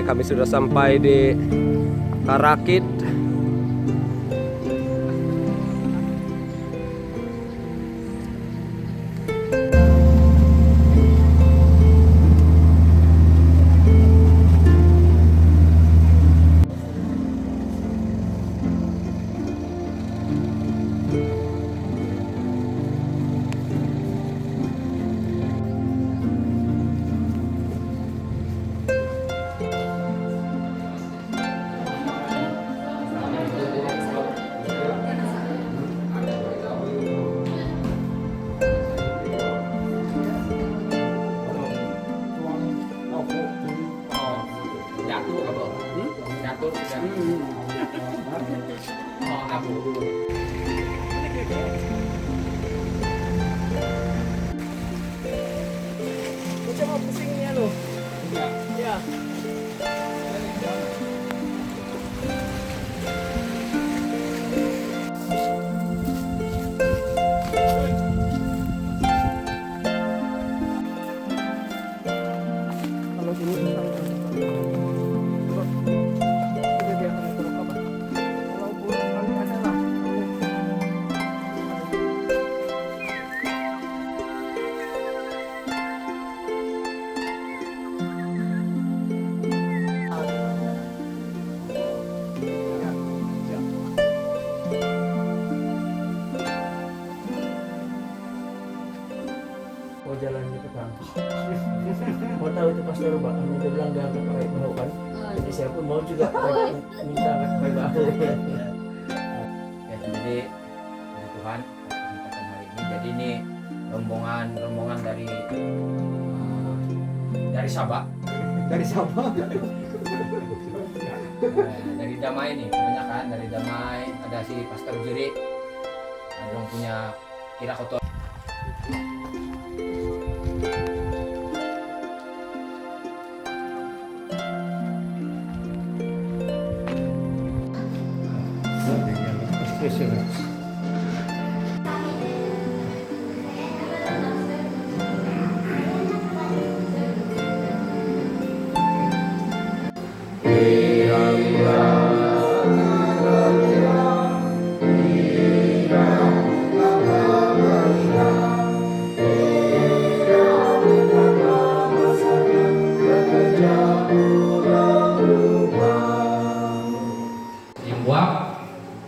kami sudah sampai di Karakit. Coba pusingnya loh. Ya. Kalau dulu dia akan turun apa? Kalau burung kali ada lah. Mau jalan di petang. Mau tahu itu pastor Pak, dia bilang dia angkat pakai bahu kan. Jadi saya pun mau juga minta angkat pakai bahu. Ya, jadi puji Tuhan kesempatan hari ini. Jadi ini rombongan dari Sabah. Dari Sabah. Dari Damai nih kebanyakan dari Damai, ada si Pastor Juri, yang punya kira kotor.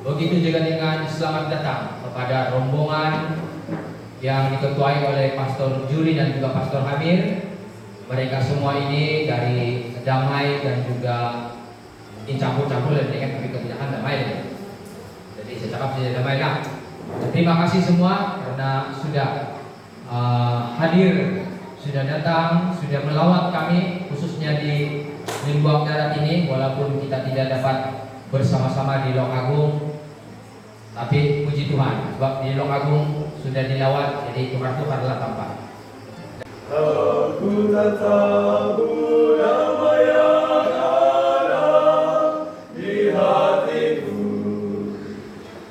Begitu juga dengan selamat datang kepada rombongan yang diketuai oleh Pastor Juri dan juga Pastor Hamir. Mereka semua ini dari Damai dan juga campur-campur dan dengan kebijakan Damai. Jadi saya cakap saja Damai lah. Terima kasih semua karena sudah hadir, sudah datang, sudah melawat kami khususnya di Limbuang Darat ini, walaupun kita tidak dapat bersama-sama di Long Agung. Tapi puji Tuhan, sebab di Long Agung sudah dilawat, jadi tukar-tukarlah tampak. Aku tak tahu nama yang ada di hatiku,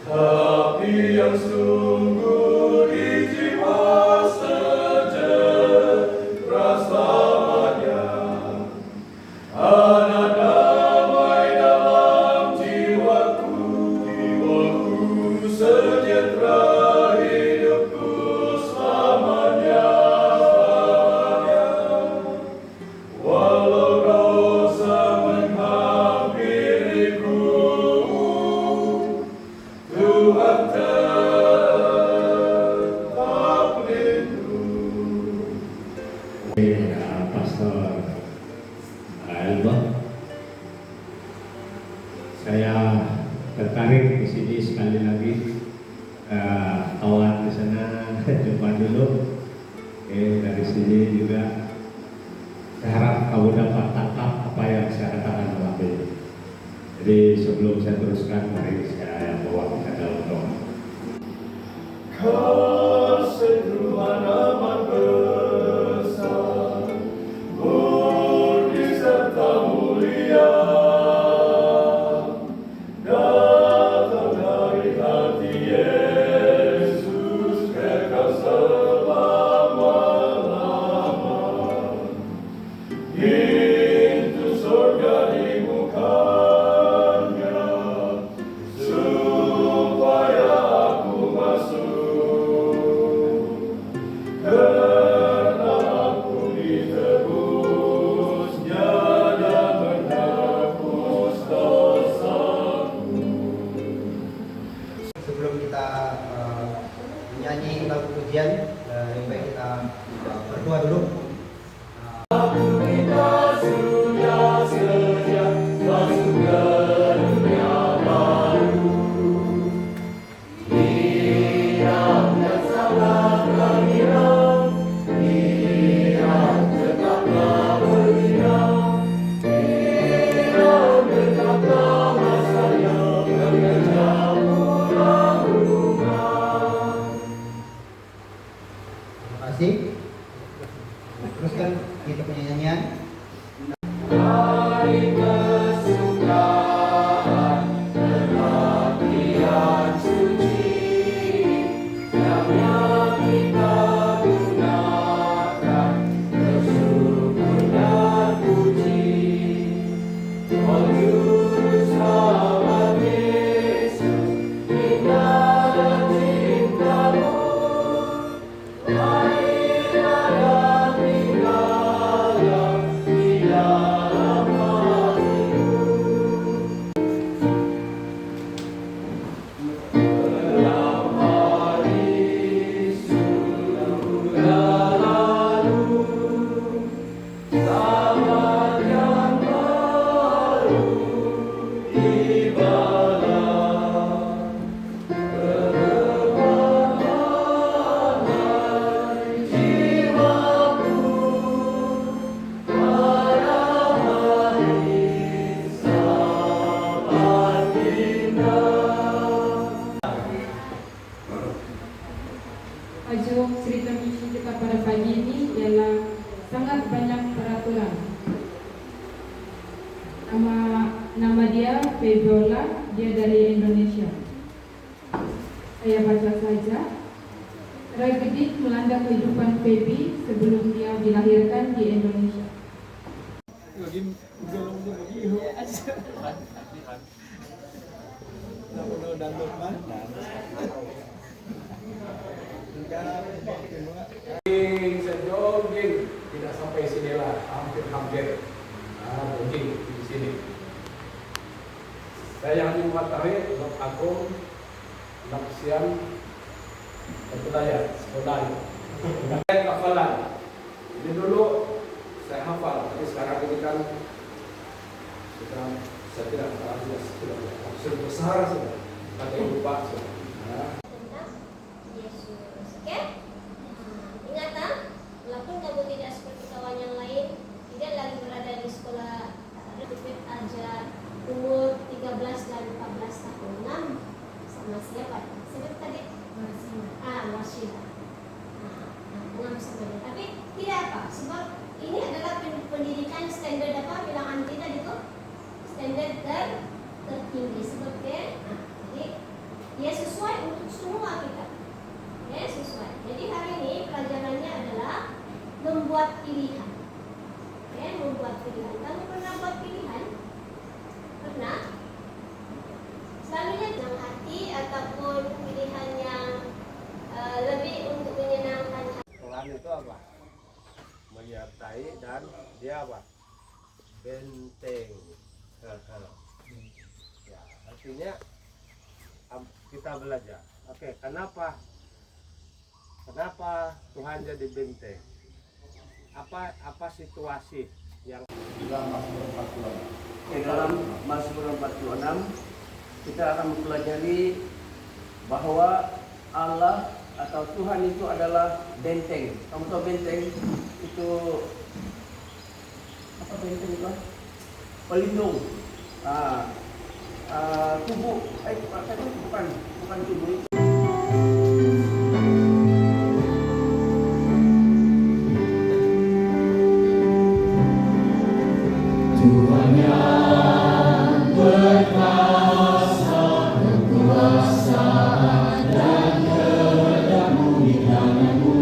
tapi yang sungguh di jiwa sejahtera selamanya. Ada damai dalam jiwaku, sejahtera hidupku selamanya. Walau dosa menghampiriku, Tuhan tetap lindung. Pastor Elba, saya tertarik di sini sekali lagi. Kawan di sana jumpa dulu. Dari sini juga saya harap kamu dapat tangkap apa yang saya katakan malam ini. Jadi sebelum saya teruskan, mari saya bawa kita dalam doa. Kasih Tuhan amat besar, murni serta mulia, datang dari hati Yesus, kekal selama-lama. Pintu surga aku ditebusnya dan menebus dosaku. Sebelum kita menyanyi lagu pujian, lebih baik kita berdoa dulu. Kita sudah sedia masuk ke dunia baru. Diam dan sabar berdiam, diam tetaplah berdiam, diam tetaplah masanya bekerja pulang rumah. Terima kasih. Teruskan kita punya nyanyian. Hari kesukaan, kebaktian suci, yang kita gunakan, bersyukur dan puji. Oh Juru Selamat Yesus, indah dan cintamu, lahirlah dan tinggallah di dalam hatiku. Dalam hari sudah lalu, zaman yang baru tibalah. Berlebaran jiwaku pada hari sabat indah. Tajuk cerita misi kita pada pagi ini ialah sangat banyak peraturan. Nama dia Febiola, dia dari Indonesia. Saya baca saja. Tragedi melanda kehidupan Feby sebelum dia dilahirkan di Indonesia. Jogging tidak sampai sini lah, hampir jogging di sini. Saya hanya mengetahui Lok Agung, Lok Siam, Petudaya, sekolah. Saya hafalan. Jadi dulu saya hafal, tapi sekarang ini kan saya tidak sudah besar sudah, pakai lupa sudah. Tentang Yesus, oke? Ingat, walaupun kamu tidak seperti kawan yang lain, tidak lagi berada di sekolah David ajar umur 13 dan 14 tahun. 6 sama siapa? Sebut tadi? Marsila. 6 sama dia. Tapi tidak apa, sebab ini adalah pendidikan standar apa? Bilang anti tadi itu standar tertinggi. Sebab jadi dia sesuai untuk semua kita. Ya, sesuai. Jadi hari ini pelajarannya adalah membuat pilihan. Ya, membuat pilihan. Kamu pernah buat pilihan? Pernah? Selalunya dengan hati ataupun pilihan yang lebih untuk menyenangkan hati. Tuhan itu apa? Menyertai dan dia apa? Benteng. Ya, artinya kita belajar. Oke, kenapa Tuhan jadi benteng? Apa situasi yang Dalam Mazmur 46. Dalam Mazmur 46 kita akan mempelajari bahwa Allah atau Tuhan itu adalah benteng. Kamu tahu benteng itu apa? Benteng itu pelindung. Tubuh, bukan tubuh itu. Tuhan yang berkuasa, kekuasaan dan kehendak-Mu di tangan-Mu,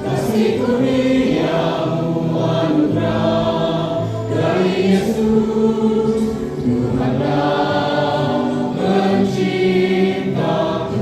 kasih kurniamu anugerah dari Yesus, Tuhanlah menciptaku.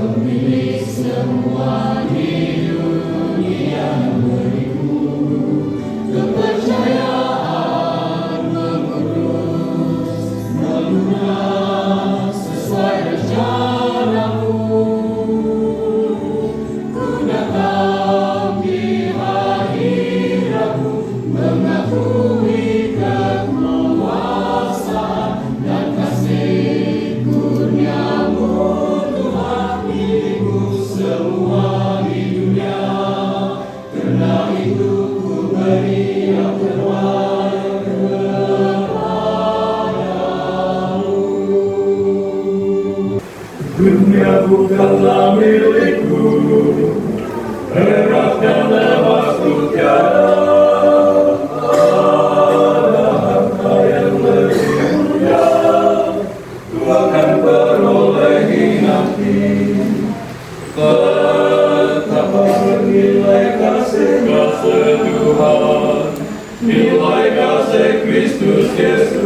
Tuhan, nilai kasih Kristus Yesus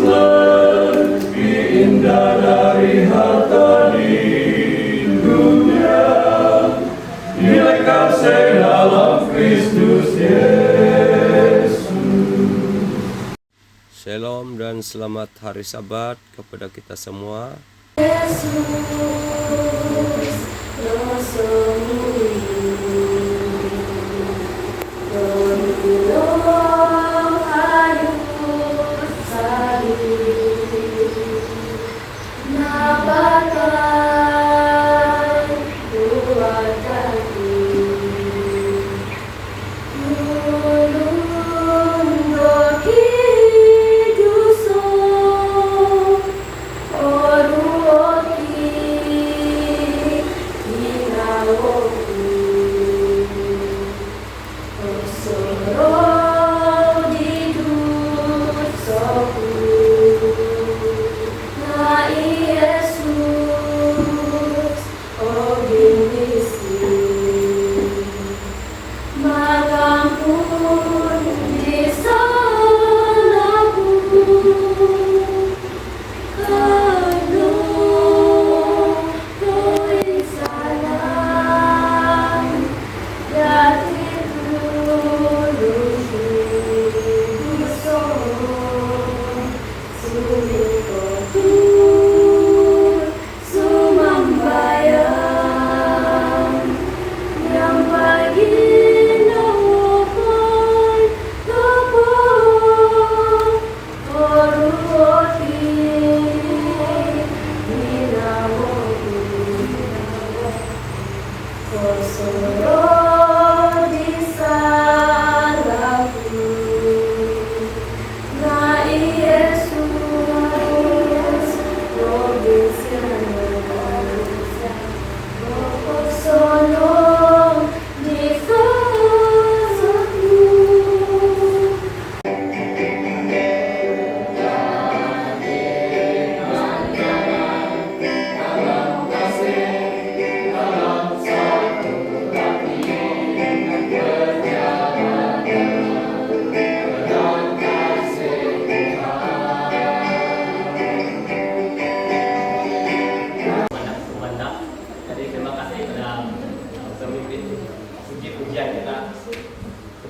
lebih indah dari harta di dunia. Nilai kasih dalam Kristus Yesus. Shalom dan selamat hari Sabat kepada kita semua.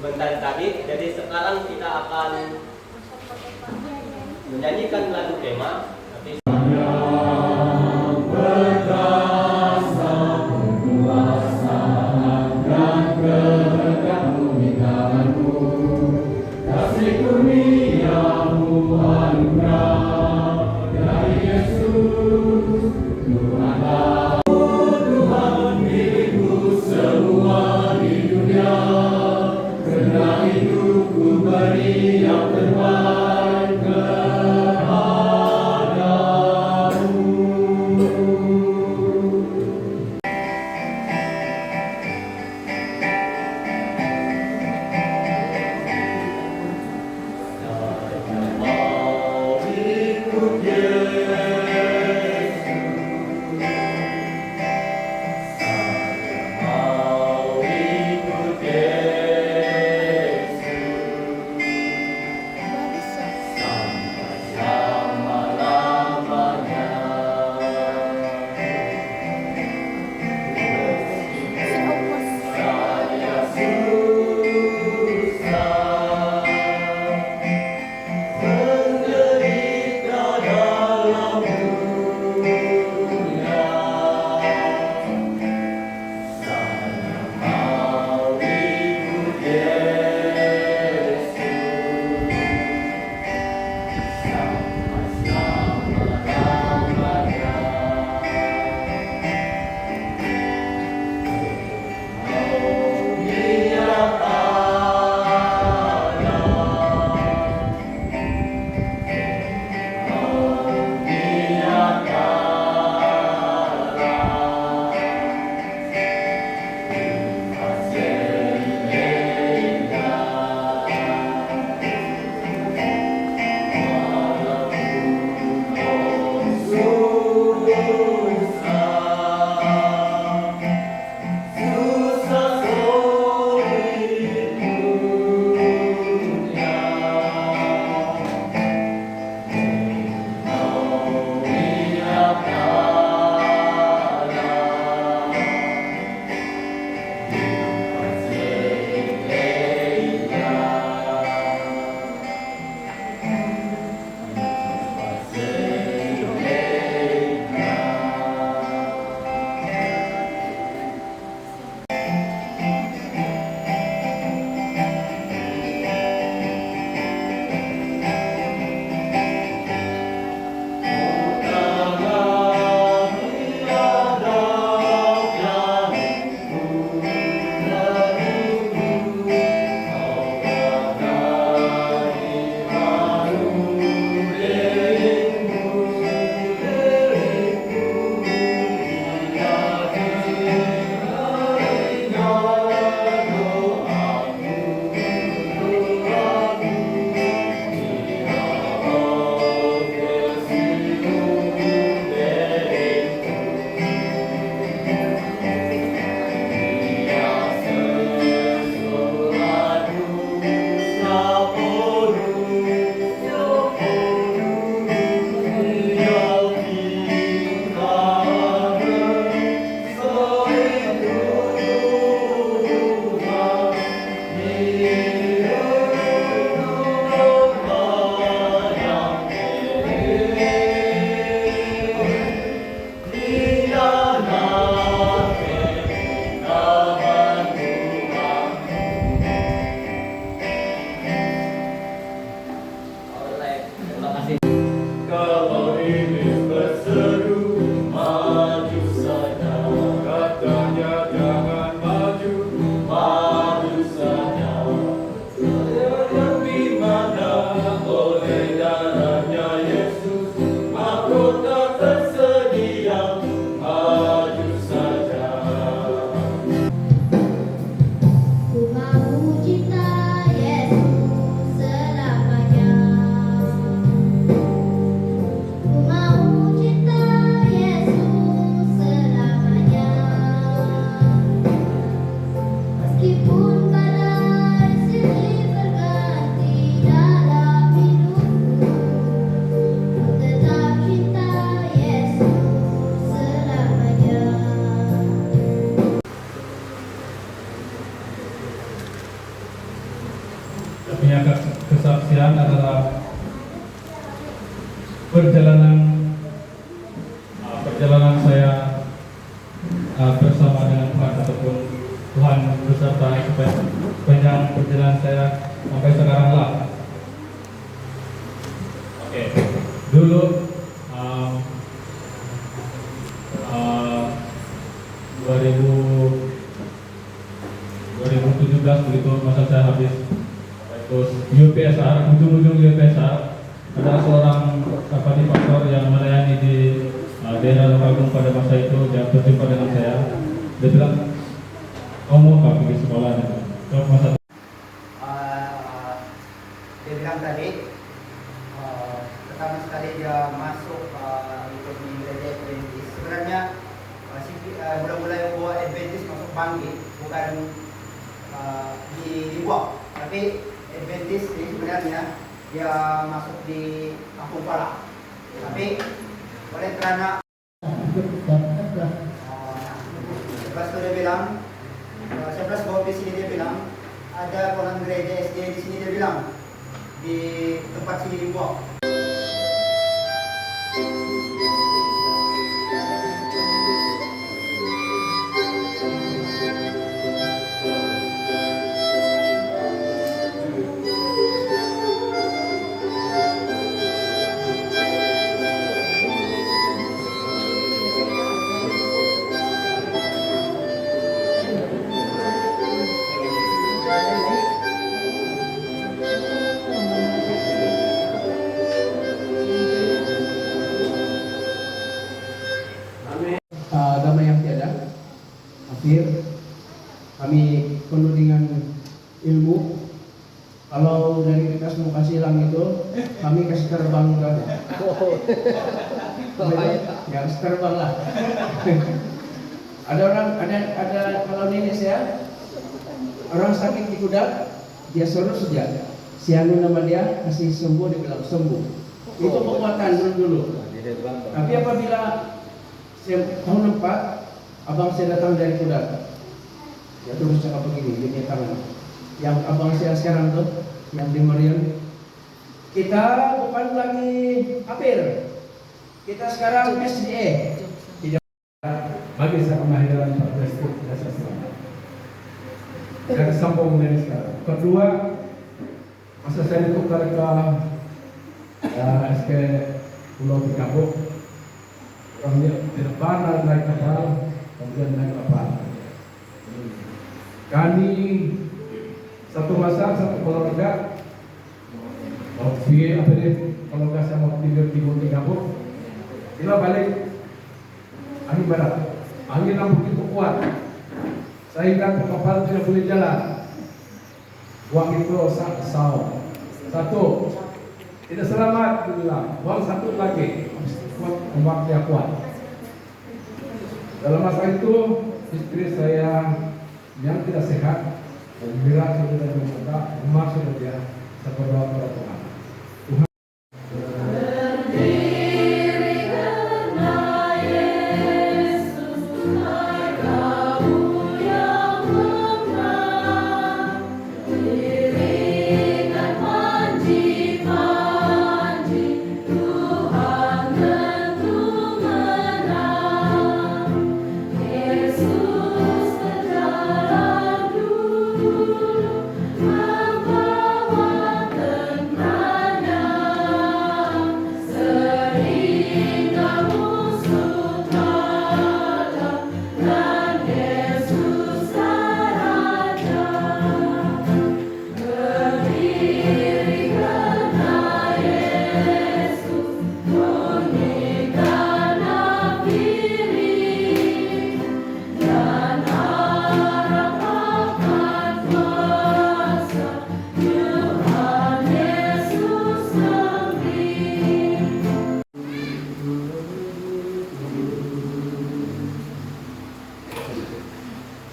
sebentar tadi. Jadi sekarang kita akan menyanyikan lagu tema. Nanti punya kesaksian adalah perjalanan saya bersama dengan Tuhan, ataupun Tuhan beserta sepanjang perjalanan saya sampai sekarang lah. Oke, dulu 2017 begitu masa saya habis terus UPSR, ujung-ujung UPSR ada seorang pastor yang melayani di daerah Lumajang pada masa itu. Dia berjumpa dengan saya, dia bilang, kamu mau pergi sekolah masa dia bilang tadi pertama sekali dia masuk ikut di gereja Adventist. Sebenarnya mula-mula yang bawa Adventist masuk Bangkit, bukan di Buak, tapi Adventist ini sebenarnya dia masuk di Kampung Pala. Tapi oleh kerana lepas itu dia bilang, sebelas bawa di sini dia bilang ada kolam gereja SD di sini, dia bilang di tempat sini di Buak. Damai yang tiada akhir, kami penuh dengan ilmu. Kalau dari kita mau kasih hilang itu, kami kasih terbang kan? Ya kasih terbang lah. ada kalau nenek saya orang sakit di kuda, dia suruh saja. Si anu nama dia kasih sembuh, dia bilang sembuh. Itu kekuatan dulu. Tapi apabila tahun 4, abang saya datang dari kuda, ya terus cakap begini, dia punya tangan. Yang abang saya sekarang tuh, yang di Marion, kita bukan lagi apir, kita sekarang SDA. Bagi saya kemahiran praktek dasar selamat. Saya sambung dari sekarang. Kedua, masa saya ditukar ke SK Pulau Tikabuk, orangnya tidak pernah naik kapal, kemudian naik kapal. Kami satu masa, satu keluarga, keluarga saya mau tinggal di Pulau Tikabuk, kita balik angin barat. Angin yang begitu kuat, sehingga kapal tidak boleh jalan. Uang itu satu, tidak selamat, dibilang. Uang satu lagi, ombaknya kuat. Dalam masa itu istri saya yang tidak sehat, bila sudah meminta, maksud dia saya berdoa kepada Tuhan.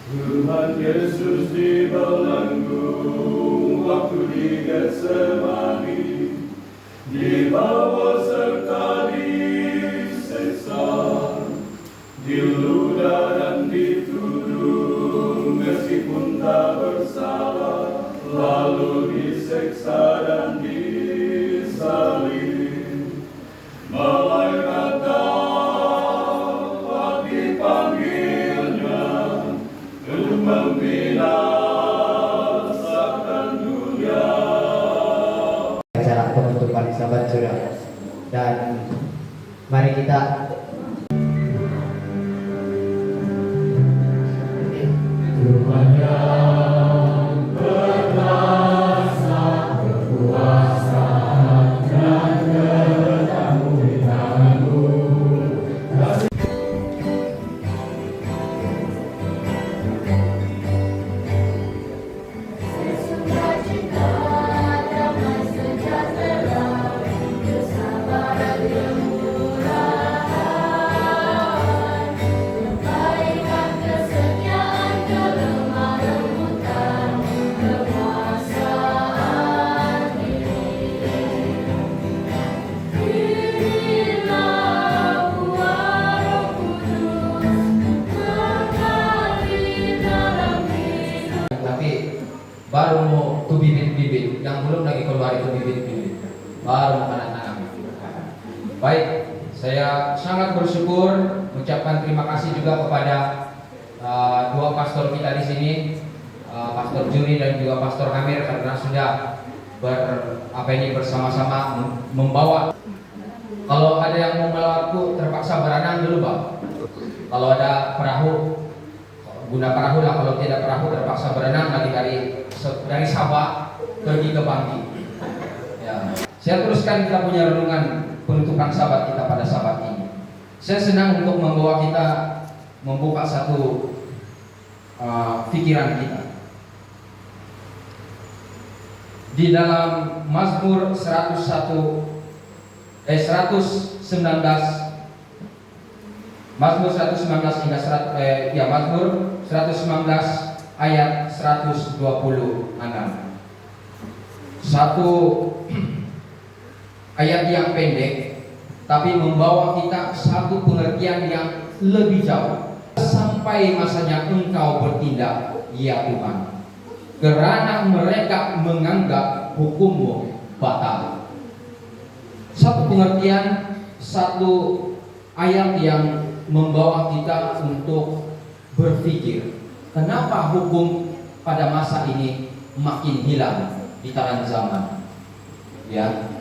Tuhan Yesus di belenggu waktu di Getsemani, dibawa serta disiksa, diludah dan dituduh meskipun tak bersalah, lalu disiksa. disiksa dan disalib, malaikat dapat dipanggilnya untuk membinasakan dunia. Acara penutupan sahabat surga, dan mari kita Tuhan yang berkuasa, kekuasaan dan kehendak-Mu di tangan-Mu. Sukacita, damai sejahtera, kesabaran kemurahan, kebaikan, kesetiaan, kelemah lembutan, kekuasaan diri. Berilah buah Roh Kudus, mengalir dalam hidup. Tapi baru mau tuh bibit-bibit, yang belum lagi keluar itu bibit-bibit, baru tanam. Baik, saya sangat bersyukur, mengucapkan terima kasih juga kepada dua pastor kita di sini, Pastor Juri dan juga Pastor Hamir, karena sudah bersama-sama membawa. Kalau ada yang mau melawatku terpaksa berenang dulu, Bang. Kalau ada perahu, guna perahu lah. Kalau tidak perahu terpaksa berenang lagi dari Sabah pergi ke Bangki. Ya. Saya teruskan kita punya renungan penutupan sahabat kita pada sahabat ini. Saya senang untuk membawa kita membuka satu pikiran kita. Di dalam Mazmur 119 Mazmur 119 hingga Mazmur 119 ayat 126. Satu ayat yang pendek tapi membawa kita satu pengertian yang lebih jauh. Sampai masanya Engkau bertindak, ya Tuhan, kerana mereka menganggap hukum-Mu batal. Satu pengertian, satu ayat yang membawa kita untuk berpikir, kenapa hukum pada masa ini makin hilang di tangan zaman? Ya.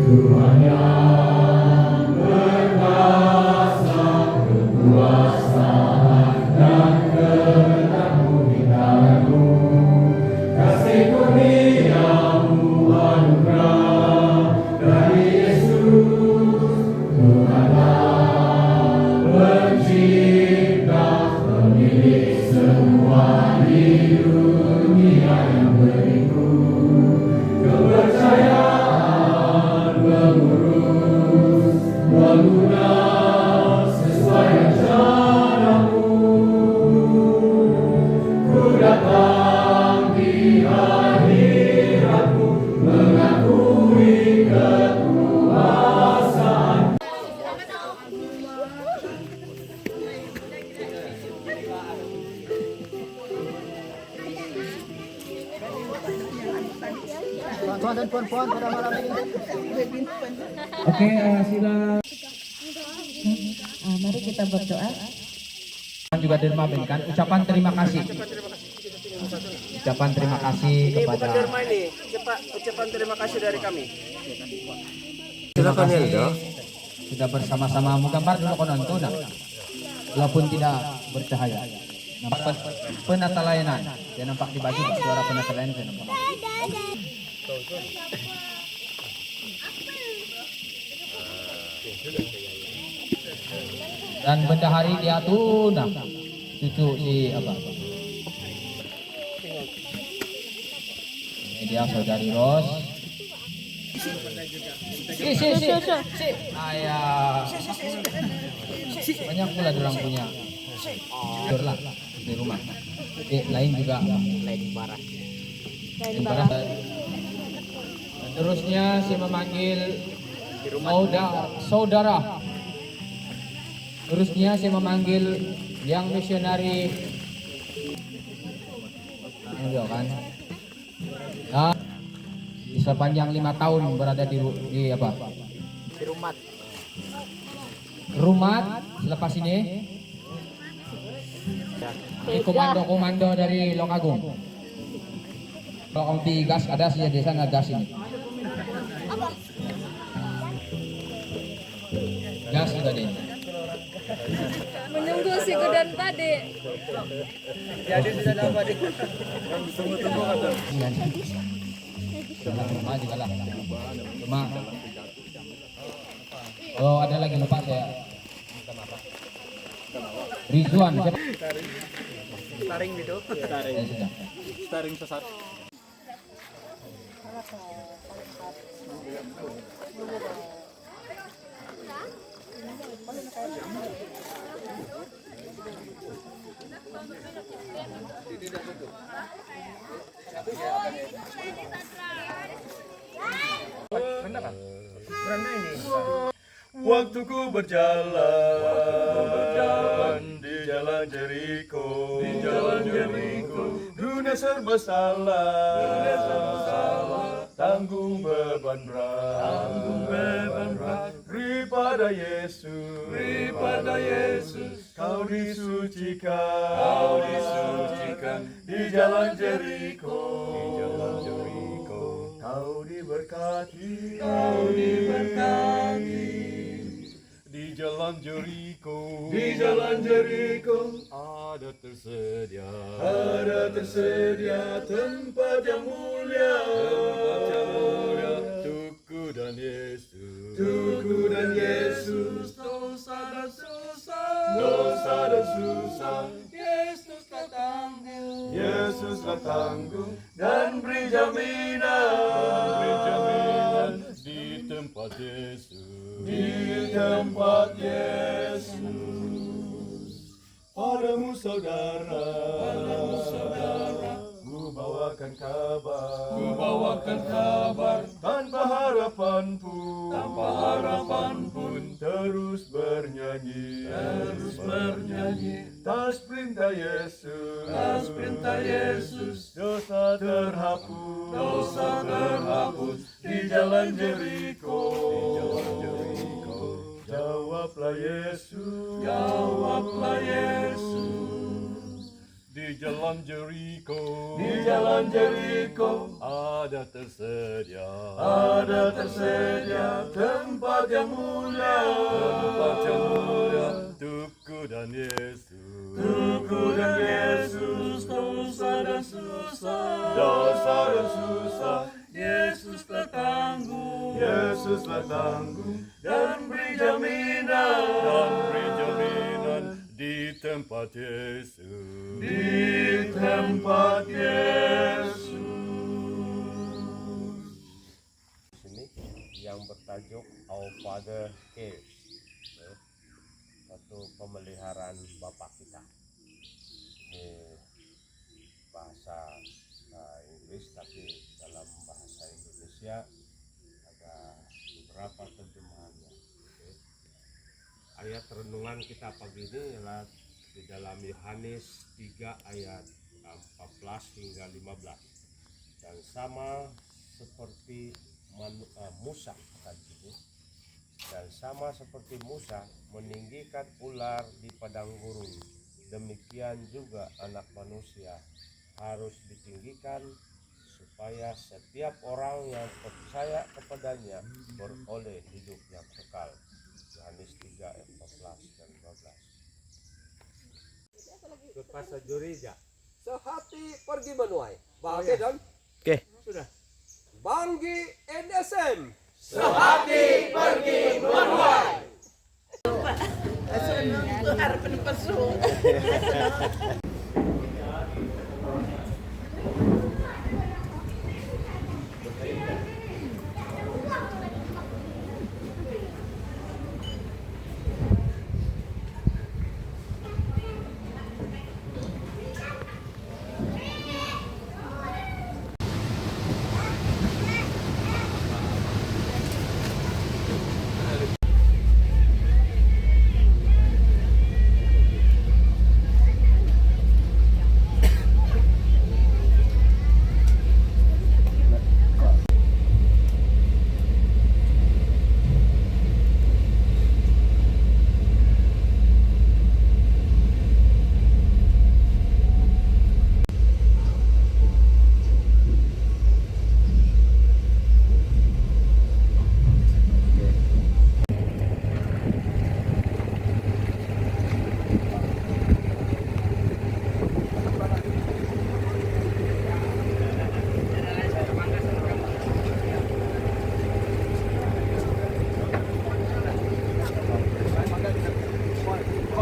Tuhan yang berkuasa, kekuasaan dan kehendak-Mu di tangan-Mu. Kasih kurnia-Mu anugerah dari Yesus, Tuhanlah pencipta, pemilik semua di dunia yang berikut. Kepercayaan mengurus, mengguna sesuai rencana-Mu. Ku datang di hadirat-Mu, mengakui kekuasaan. tuan-tuan dan puan-puan pada malam ini. Oke, sila. Mari kita berdoa. Juga dermakan ucapan terima kasih. Ucapan terima kasih kepada ucapan terima kasih dari kami. Silakan Helda. Sudah bersama-sama menggambar dulu penonton, walaupun tidak bercahaya. Nampak penatalayanan, dia nampak di baju suara penatalayanan saya nampak. Dan bendahari dia tuh, nah, cucu si apa? Ini dia saudari Ros. Si. Ayah. Banyak pula orang punya. Lah di rumah. Lain juga lain barang. Terusnya saya memanggil saudara. Terusnya saya memanggil yang misionari Enggak kan? Nah, sepanjang 5 tahun berada di apa? Di rumah. Rumat. Selepas ini komando dari Lokagung. Kalau kompi gas ada sih di sana gas ini. Gas juga deh. Menunggu si Gudan Pade. Jadi sudah lama di. Tunggu-tunggu kan. Cuma juga lah. Cuma kalau ada lagi lupa saya. Rizwan siapa? Taring gitu. Ya, sudah. Staring sesat. Waktuku berjalan di jalan Jericho, dunia serba salah, tanggung beban berat, daripada Yesus, kau disucikan, di jalan Jericho, kau diberkati, di jalan Jericho, ada tersedia tempat yang mulia, Tuku dan Yesus, dosa dan susah, Yesuslah tangguh dan beri jaminan di tempat Yesus, padamu saudara, ku bawakan kabar, tanpa harapan pun, terus bernyanyi, tas perintah Yesus, dosa terhapus, di jalan Jericho, jawablah Yesus, di jalan Jericho, ada tersedia tempat yang mulia, Tuku dan Yesus, dosa dan susah, Yesuslah tangguh dan beri jaminan di tempat Yesus, Sini yang bertajuk Our Father Cares, satu pemeliharaan Bapa kita. Ini bahasa Inggris, tapi dalam bahasa Indonesia ada beberapa terjemahannya. Ayat renungan kita pagi ini adalah di dalam Yohanes 3 ayat 14 hingga 15. Dan sama seperti Musa tadi, dan sama seperti Musa meninggikan ular di padang gurun, demikian juga Anak Manusia harus ditinggikan, supaya setiap orang yang percaya kepadanya beroleh hidup yang kekal. Yohanes 3 ayat 14 dan 15. Lepas Jurija, sehati pergi menuai. Oke dan? Oke. Sudah. Banggi NSM. sehati pergi menuai. Harapan pesu.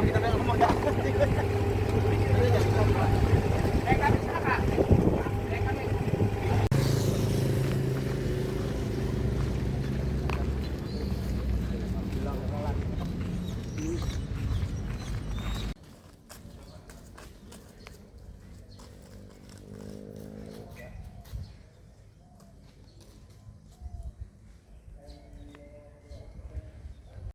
kita ngomong dah.